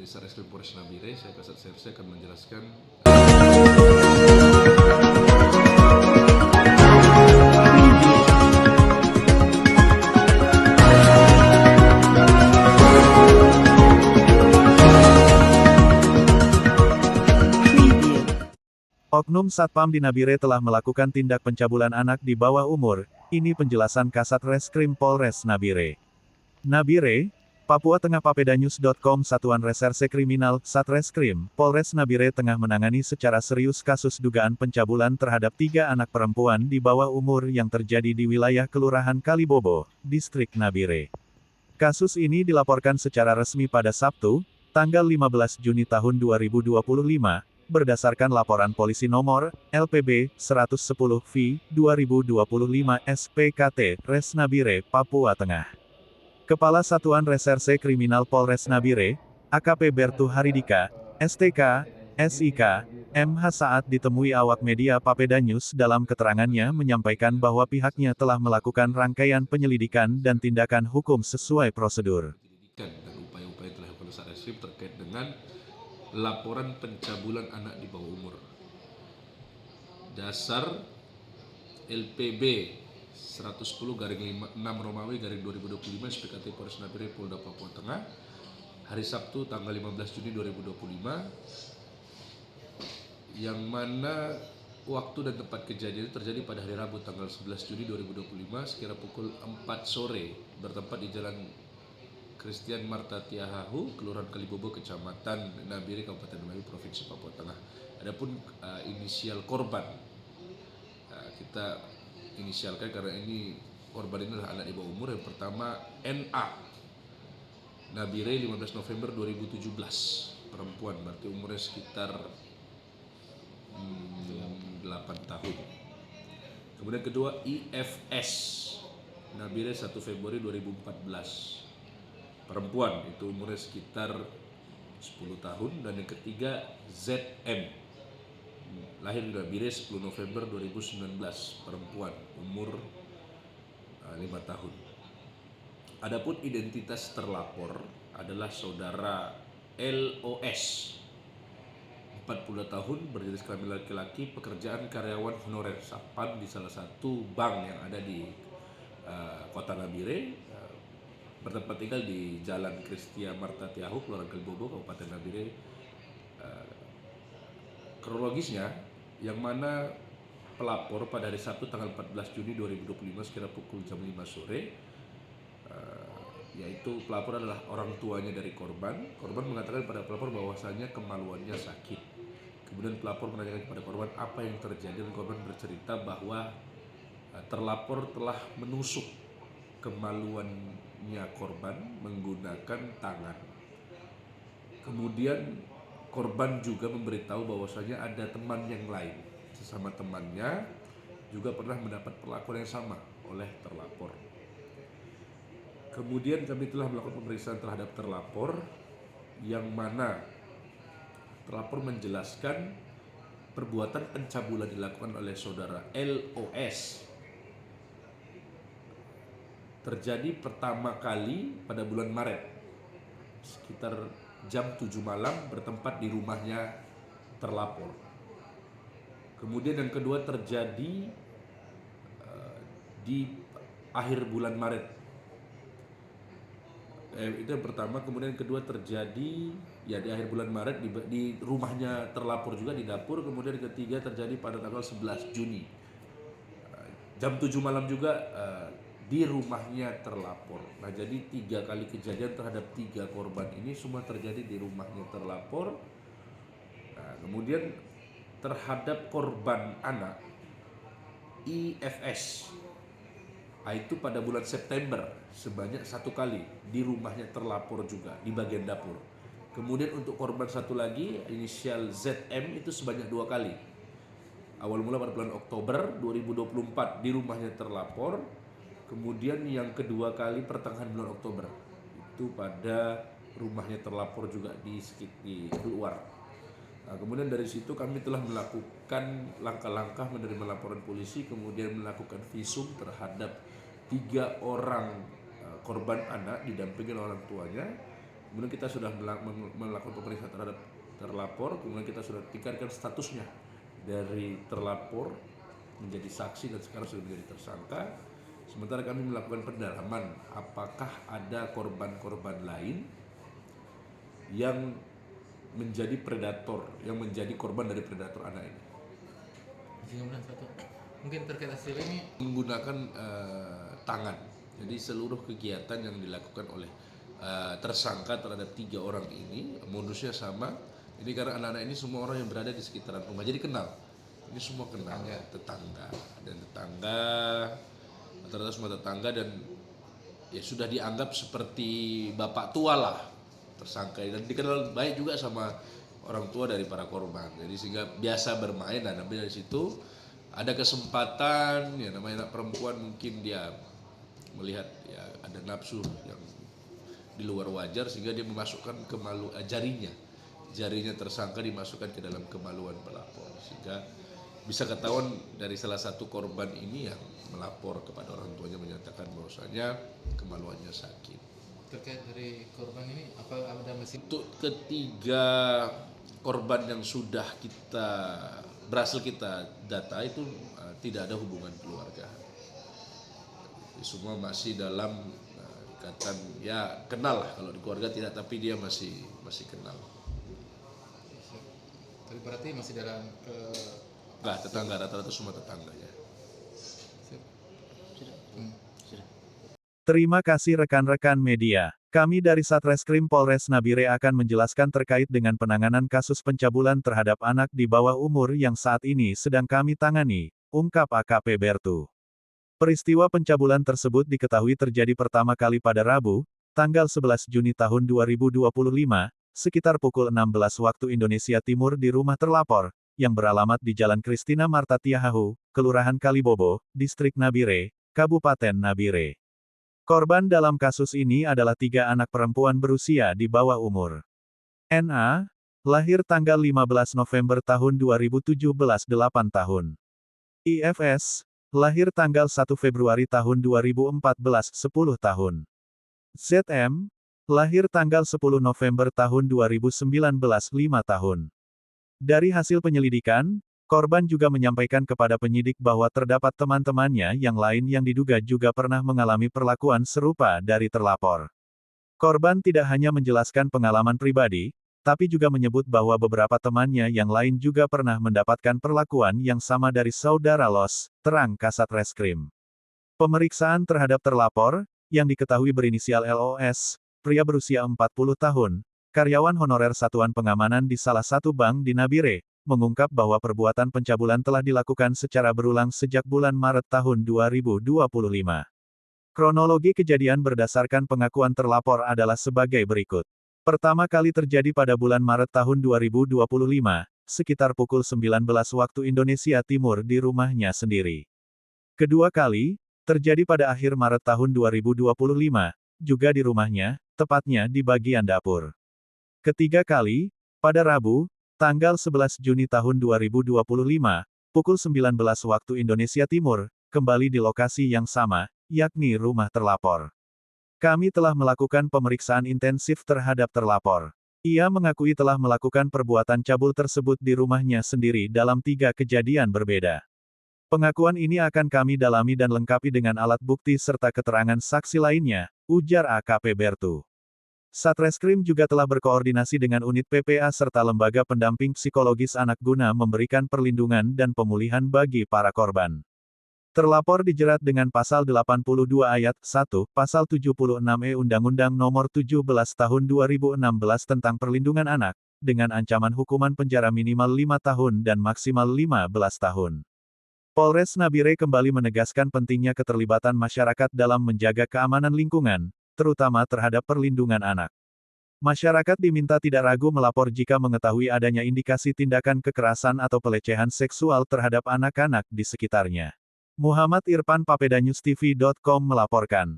dari Satreskrim Polres Nabire. Saya Kasat Serse akan menjelaskan. Oknum Satpam di Nabire telah melakukan tindak pencabulan anak di bawah umur. Ini penjelasan Kasat Reskrim Polres Nabire. Nabire, Papua Tengah. Papedanews.com. Satuan Reserse Kriminal Satreskrim Polres Nabire tengah menangani secara serius kasus dugaan pencabulan terhadap 3 anak perempuan di bawah umur yang terjadi di wilayah Kelurahan Kalibobo, Distrik Nabire. Kasus ini dilaporkan secara resmi pada Sabtu, tanggal 15 Juni tahun 2025, berdasarkan laporan polisi nomor LPB 110V 2025 SPKT Res Nabire, Papua Tengah. Kepala Satuan Reserse Kriminal Polres Nabire, AKP Bertu Haridika, STK, SIK, MH saat ditemui awak media Papedanews dalam keterangannya menyampaikan bahwa pihaknya telah melakukan rangkaian penyelidikan dan tindakan hukum sesuai prosedur. Dan upaya-upaya yang telah dilakukan Satreskrim terkait dengan laporan pencabulan anak di bawah umur. Dasar LPB 110/6 Romawi garing 2025 SPKT Polres Nabire Polda Papua Tengah hari Sabtu tanggal 15 Juni 2025, yang mana waktu dan tempat kejadian terjadi pada hari Rabu tanggal 11 Juni 2025 sekira pukul 4 sore bertempat di Jalan Christian Marta Tiahahu, Kelurahan Kalibobo, Kecamatan Nabire, Kabupaten Melayu, Provinsi Papua Tengah. Adapun inisial korban, kita inisialkan karena ini korban ini adalah anak di bawah umur. Yang pertama NA, Nabire 15 November 2017, perempuan, berarti umurnya sekitar 8 tahun. Kemudian kedua IFS, Nabire 1 Februari 2014, perempuan, itu umurnya sekitar 10 tahun. Dan yang ketiga ZM, lahir di Nabire 10 November 2019, perempuan, umur 5 tahun. Adapun identitas terlapor adalah saudara LOS, 40 tahun, berjenis kelamin laki-laki, pekerjaan karyawan honorer Satpam di salah satu bank yang ada di kota Nabire, bertempat tinggal di Jalan Christian Marta Tiahahu, Kelurahan Kalibobo, Kabupaten Nabire. Kronologisnya, yang mana pelapor pada hari Sabtu tanggal 14 Juni 2025 sekira pukul jam 5 sore, yaitu pelapor adalah orang tuanya dari korban. Korban mengatakan pada pelapor bahwasanya kemaluannya sakit. Kemudian pelapor menanyakan kepada korban apa yang terjadi, dan korban bercerita bahwa terlapor telah menusuk kemaluannya korban menggunakan tangan. Kemudian korban juga memberitahu bahwasanya ada teman yang lain, sesama temannya juga pernah mendapat perlakuan yang sama oleh terlapor. Kemudian kami telah melakukan pemeriksaan terhadap terlapor, yang mana terlapor menjelaskan perbuatan pencabulan dilakukan oleh saudara LOS terjadi pertama kali pada bulan Maret sekitar jam 7 malam bertempat di rumahnya terlapor. Kemudian yang kedua terjadi di akhir bulan Maret. Itu yang pertama. Kemudian yang kedua terjadi ya di akhir bulan Maret di rumahnya terlapor juga di dapur. Kemudian yang ketiga terjadi pada tanggal 11 Juni jam 7 malam juga di rumahnya terlapor. Nah, jadi 3 kali kejadian terhadap 3 korban ini semua terjadi di rumahnya terlapor. Nah, kemudian terhadap korban anak IFS, itu pada bulan September sebanyak 1 kali di rumahnya terlapor juga di bagian dapur. Kemudian untuk korban satu lagi inisial ZM itu sebanyak 2 kali. Awal mula pada bulan Oktober 2024 di rumahnya terlapor. Kemudian yang kedua kali pertengahan bulan Oktober itu pada rumahnya terlapor juga di keluar. Nah, kemudian dari situ kami telah melakukan langkah-langkah menerima laporan polisi, kemudian melakukan visum terhadap 3 orang korban anak didampingi oleh orang tuanya. Kemudian kita sudah melakukan pemeriksaan terhadap terlapor, kemudian kita sudah tingkatkan statusnya dari terlapor menjadi saksi dan sekarang sudah menjadi tersangka. Sementara kami melakukan pendalaman apakah ada korban-korban lain yang menjadi predator, yang menjadi korban dari predator anak ini. Mungkin terkait hasil ini Menggunakan tangan. Jadi seluruh kegiatan yang dilakukan oleh tersangka terhadap 3 orang ini modusnya sama. Ini karena anak-anak ini semua orang yang berada di sekitaran rumah, jadi kenal. Ini semua kenal, tetangga rata-rata semua tetangga, dan ya sudah dianggap seperti bapak tua lah tersangka, dan dikenal baik juga sama orang tua dari para korban. Jadi sehingga biasa bermain, dan dari situ ada kesempatan, ya namanya anak perempuan mungkin dia melihat ya ada nafsu yang di luar wajar sehingga dia memasukkan jarinya tersangka dimasukkan ke dalam kemaluan pelapor, sehingga bisa ketahuan dari salah satu korban ini yang melapor kepada orang tuanya menyatakan bahwasanya kemaluannya sakit. terkait dari korban ini apa ada masih Untuk ketiga korban yang sudah berhasil kita data itu tidak ada hubungan keluarga. Semua masih dalam ikatan ya kenal lah, kalau di keluarga tidak, tapi dia masih kenal. tapi berarti masih dalam Enggak, tetangga, rata-rata semua tetangganya. Terima kasih rekan-rekan media. Kami dari Satreskrim Polres Nabire akan menjelaskan terkait dengan penanganan kasus pencabulan terhadap anak di bawah umur yang saat ini sedang kami tangani, ungkap AKP Bertu. Peristiwa pencabulan tersebut diketahui terjadi pertama kali pada Rabu, tanggal 11 Juni tahun 2025, sekitar pukul 16 waktu Indonesia Timur di rumah terlapor, yang beralamat di Jalan Kristina Marta Tiahahu, Kelurahan Kalibobo, Distrik Nabire, Kabupaten Nabire. Korban dalam kasus ini adalah 3 anak perempuan berusia di bawah umur. NA, lahir tanggal 15 November tahun 2017 8 tahun. IFS, lahir tanggal 1 Februari tahun 2014 10 tahun. ZM, lahir tanggal 10 November tahun 2019 5 tahun. Dari hasil penyelidikan, korban juga menyampaikan kepada penyidik bahwa terdapat teman-temannya yang lain yang diduga juga pernah mengalami perlakuan serupa dari terlapor. Korban tidak hanya menjelaskan pengalaman pribadi, tapi juga menyebut bahwa beberapa temannya yang lain juga pernah mendapatkan perlakuan yang sama dari saudara Los, terang Kasat Reskrim. Pemeriksaan terhadap terlapor, yang diketahui berinisial LOS, pria berusia 40 tahun, karyawan honorer Satuan Pengamanan di salah satu bank di Nabire, mengungkap bahwa perbuatan pencabulan telah dilakukan secara berulang sejak bulan Maret tahun 2025. Kronologi kejadian berdasarkan pengakuan terlapor adalah sebagai berikut. Pertama kali terjadi pada bulan Maret tahun 2025, sekitar pukul 19 waktu Indonesia Timur di rumahnya sendiri. Kedua kali, terjadi pada akhir Maret tahun 2025, juga di rumahnya, tepatnya di bagian dapur. Ketiga kali, pada Rabu, tanggal 11 Juni tahun 2025, pukul 19 waktu Indonesia Timur, kembali di lokasi yang sama, yakni rumah terlapor. Kami telah melakukan pemeriksaan intensif terhadap terlapor. Ia mengakui telah melakukan perbuatan cabul tersebut di rumahnya sendiri dalam 3 kejadian berbeda. Pengakuan ini akan kami dalami dan lengkapi dengan alat bukti serta keterangan saksi lainnya, ujar AKP Bertu. Satreskrim juga telah berkoordinasi dengan unit PPA serta lembaga pendamping psikologis anak guna memberikan perlindungan dan pemulihan bagi para korban. Terlapor dijerat dengan Pasal 82 Ayat 1, Pasal 76E Undang-Undang Nomor 17 Tahun 2016 tentang Perlindungan Anak, dengan ancaman hukuman penjara minimal 5 tahun dan maksimal 15 tahun. Polres Nabire kembali menegaskan pentingnya keterlibatan masyarakat dalam menjaga keamanan lingkungan, terutama terhadap perlindungan anak. Masyarakat diminta tidak ragu melapor jika mengetahui adanya indikasi tindakan kekerasan atau pelecehan seksual terhadap anak-anak di sekitarnya. Muhammad Irfan, PapedaNewsTV.com melaporkan.